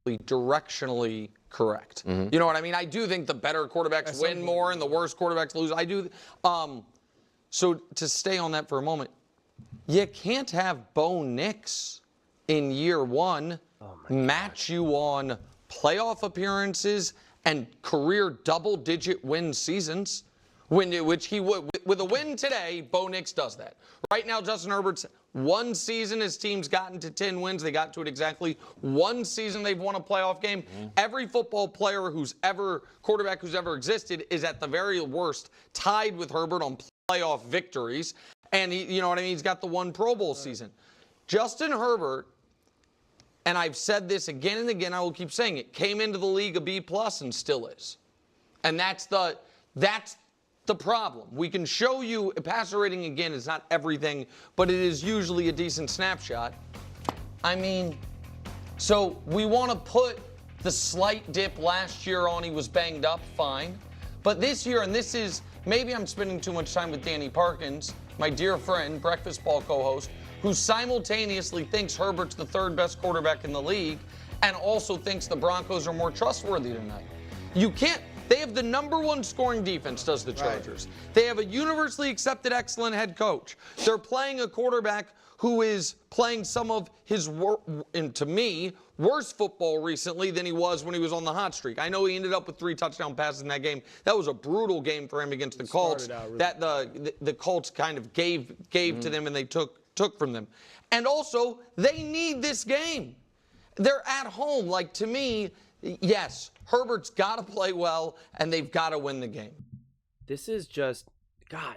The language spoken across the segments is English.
directionally correct. Mm-hmm. You know what I mean? I do think the better quarterbacks win more and the worst quarterbacks lose. I do. So to stay on that for a moment, you can't have Bo Nix in year one match you on playoff appearances and career double-digit win seasons. Which he would, with a win today, Bo Nix does that. Right now, Justin Herbert's one season his team's gotten to 10 wins. They got to it exactly one season they've won a playoff game. Mm-hmm. Every football player quarterback who's ever existed is at the very worst tied with Herbert on playoff victories. And you know what I mean? He's got the one Pro Bowl season. Justin Herbert, and I've said this again and again, I will keep saying it, came into the league a B+ and still is. And that's the problem. We can show you passer rating, again, is not everything, but it is usually a decent snapshot. I mean, so we want to put the slight dip last year on he was banged up, fine. But this year, and this is, maybe I'm spending too much time with Danny Parkins, my dear friend, Breakfast Ball co-host, who simultaneously thinks Herbert's the third best quarterback in the league and also thinks the Broncos are more trustworthy tonight. You can't. They have the number one scoring defense, does the Chargers. Right. They have a universally accepted excellent head coach. They're playing a quarterback who is playing some of his, and to me, worst football recently than he was when he was on the hot streak. I know he ended up with 3 touchdown passes in that game. That was a brutal game for him against the Colts. That the Colts kind of gave to them and they took from them. And also, they need this game. They're at home. Like, to me, yes, Herbert's got to play well, and they've got to win the game. This is just, God,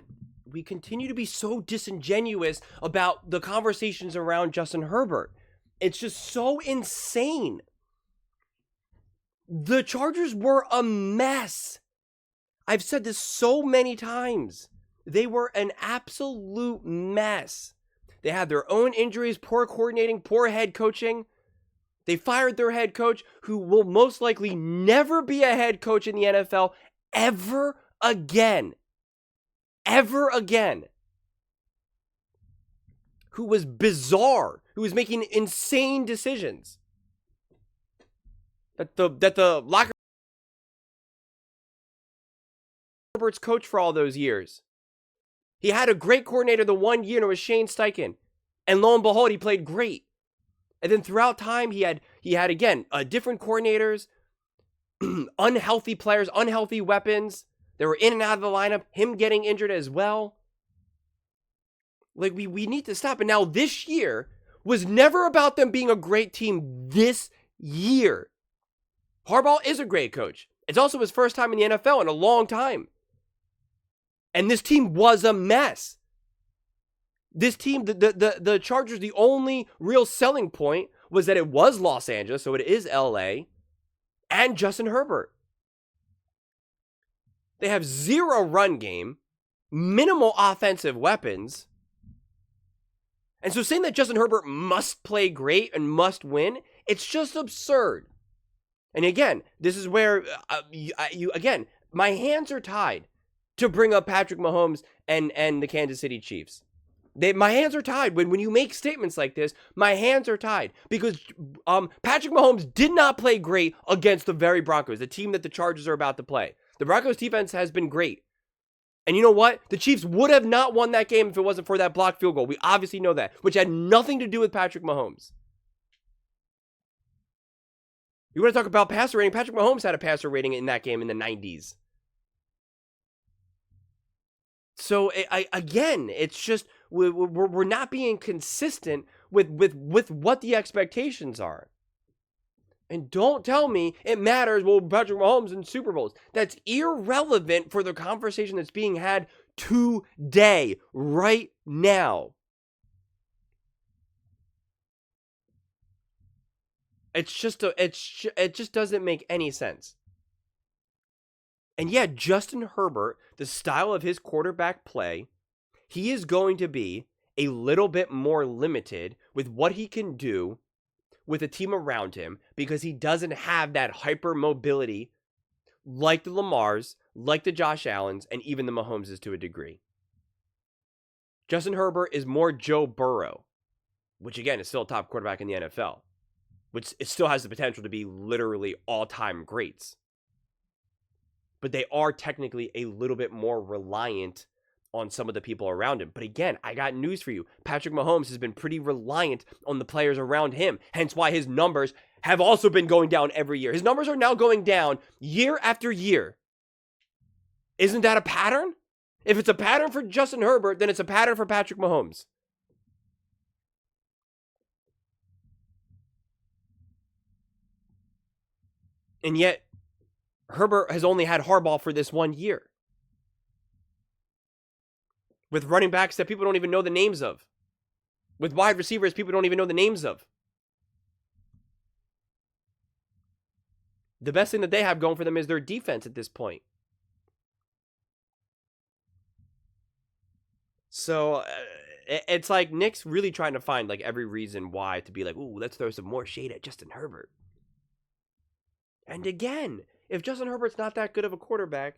we continue to be so disingenuous about the conversations around Justin Herbert. It's just so insane. The Chargers were a mess. I've said this so many times. They were an absolute mess. They had their own injuries, poor coordinating, poor head coaching. They fired their head coach, who will most likely never be a head coach in the NFL ever again. Ever again. Who was bizarre, who was making insane decisions. That the locker Herbert's coach for all those years. He had a great coordinator the one year, and it was Shane Steichen. And lo and behold, he played great. And then throughout time, he had again, different coordinators, unhealthy players, unhealthy weapons. They were in and out of the lineup, him getting injured as well. Like, we need to stop. And now this year was never about them being a great team this year. Harbaugh is a great coach. It's also his first time in the NFL in a long time. And this team was a mess. This team, the Chargers, the only real selling point was that it was Los Angeles, so it is LA, and Justin Herbert. They have zero run game, minimal offensive weapons. And so saying that Justin Herbert must play great and must win, it's just absurd. And again, this is where, again, my hands are tied to bring up Patrick Mahomes and the Kansas City Chiefs. My hands are tied. When you make statements like this, my hands are tied. Because Patrick Mahomes did not play great against the very Broncos, the team that the Chargers are about to play. The Broncos defense has been great. And you know what? The Chiefs would have not won that game if it wasn't for that blocked field goal. We obviously know that, which had nothing to do with Patrick Mahomes. You want to talk about passer rating? Patrick Mahomes had a passer rating in that game in the 90s. So, again, it's just, we're not being consistent with what the expectations are. And don't tell me it matters, well, Patrick Mahomes in Super Bowls. That's irrelevant for the conversation that's being had today, right now. It just doesn't make any sense. And yeah, Justin Herbert, the style of his quarterback play, he is going to be a little bit more limited with what he can do with a team around him because he doesn't have that hyper mobility like the Lamars, like the Josh Allens, and even the Mahomeses to a degree. Justin Herbert is more Joe Burrow, which again is still a top quarterback in the NFL, which it still has the potential to be literally all-time greats. But they are technically a little bit more reliant on some of the people around him. But again, I got news for you. Patrick Mahomes has been pretty reliant on the players around him, hence why his numbers have also been going down every year. His numbers are now going down year after year. Isn't that a pattern? If it's a pattern for Justin Herbert, then it's a pattern for Patrick Mahomes. And yet, Herbert has only had Harbaugh for this 1 year. With running backs that people don't even know the names of. With wide receivers people don't even know the names of. The best thing that they have going for them is their defense at this point. So, it's like Nick's really trying to find like every reason why to be like, ooh, let's throw some more shade at Justin Herbert. And again, if Justin Herbert's not that good of a quarterback,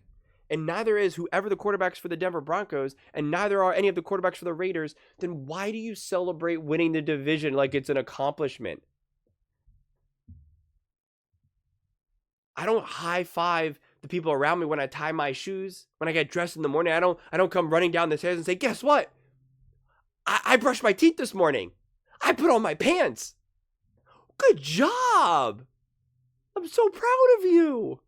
and neither is whoever the quarterbacks for the Denver Broncos, and neither are any of the quarterbacks for the Raiders, then why do you celebrate winning the division like it's an accomplishment? I don't high five the people around me when I tie my shoes, when I get dressed in the morning. I don't come running down the stairs and say, guess what? I brushed my teeth this morning. I put on my pants. Good job. I'm so proud of you.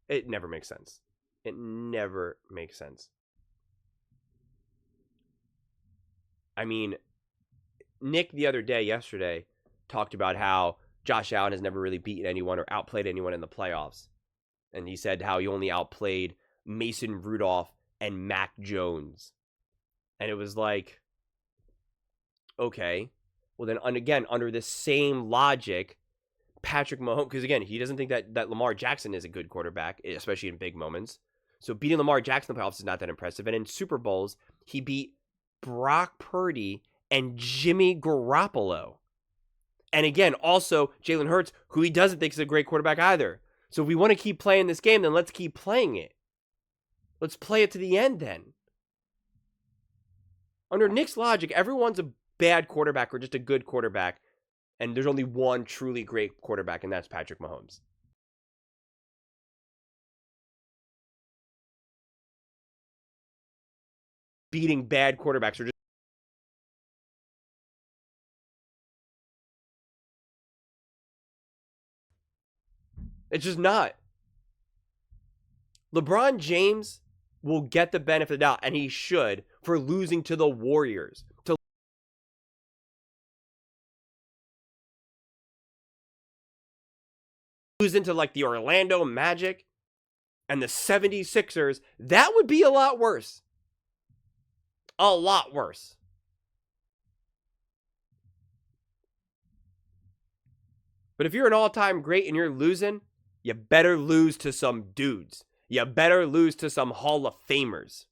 It never makes sense. It never makes sense. I mean, Nick the other day, yesterday, talked about how Josh Allen has never really beaten anyone or outplayed anyone in the playoffs. And he said how he only outplayed Mason Rudolph and Mac Jones. And it was like, okay, well then, again, under the same logic, Patrick Mahomes, because again, he doesn't think that Lamar Jackson is a good quarterback, especially in big moments. So beating Lamar Jackson in the playoffs is not that impressive. And in Super Bowls, he beat Brock Purdy and Jimmy Garoppolo. And again, also Jalen Hurts, who he doesn't think is a great quarterback either. So if we want to keep playing this game, then let's keep playing it. Let's play it to the end then. Under Nick's logic, everyone's a bad quarterback or just a good quarterback. And there's only one truly great quarterback, and that's Patrick Mahomes. Beating bad quarterbacks or just it's just not. LeBron James will get the benefit of the doubt, and he should, for losing to the Warriors. To lose into like the Orlando Magic and the 76ers, that would be a lot worse. A lot worse. But if you're an all-time great and you're losing, you better lose to some dudes. You better lose to some Hall of Famers.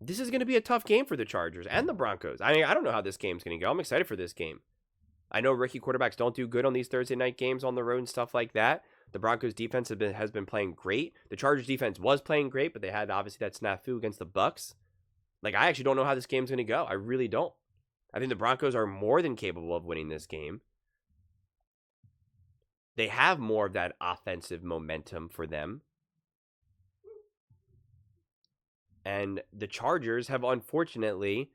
This is going to be a tough game for the Chargers and the Broncos. I mean, I don't know how this game's going to go. I'm excited for this game. I know rookie quarterbacks don't do good on these Thursday night games on the road and stuff like that. The Broncos defense has been playing great. The Chargers defense was playing great, but they had obviously that snafu against the Bucks. Like, I actually don't know how this game's going to go. I really don't. I think the Broncos are more than capable of winning this game. They have more of that offensive momentum for them. And the Chargers have, unfortunately,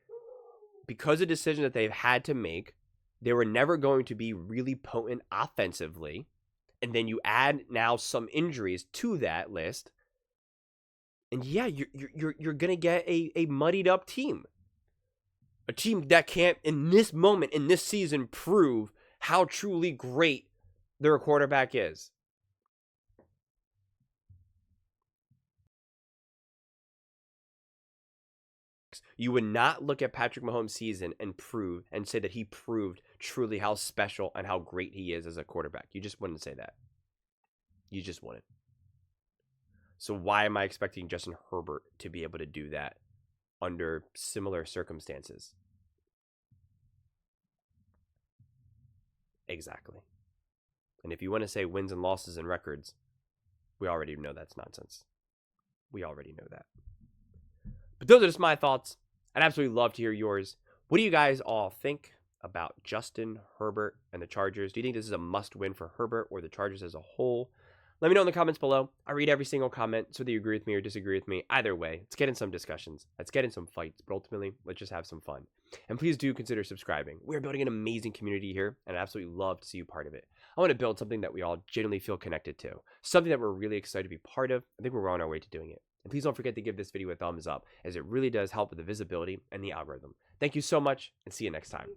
because of decisions that they've had to make, they were never going to be really potent offensively. And then you add now some injuries to that list. And yeah, you're going to get a muddied up team. A team that can't, in this moment, in this season, prove how truly great their quarterback is. You would not look at Patrick Mahomes' season and say that he proved truly how special and how great he is as a quarterback. You just wouldn't say that. You just wouldn't. So why am I expecting Justin Herbert to be able to do that under similar circumstances? Exactly. And if you want to say wins and losses and records, We already know that's nonsense. We already know that. But those are just my thoughts. I'd absolutely love to hear yours. What do you guys all think about Justin Herbert and the Chargers? Do you think this is a must-win for Herbert or the Chargers as a whole? Let me know in the comments below. I read every single comment, so whether you agree with me or disagree with me. Either way, let's get in some discussions. Let's get in some fights. But ultimately, let's just have some fun. And please do consider subscribing. We're building an amazing community here, and I'd absolutely love to see you part of it. I want to build something that we all genuinely feel connected to. Something that we're really excited to be part of. I think we're on our way to doing it. And please don't forget to give this video a thumbs up, as it really does help with the visibility and the algorithm. Thank you so much, and see you next time.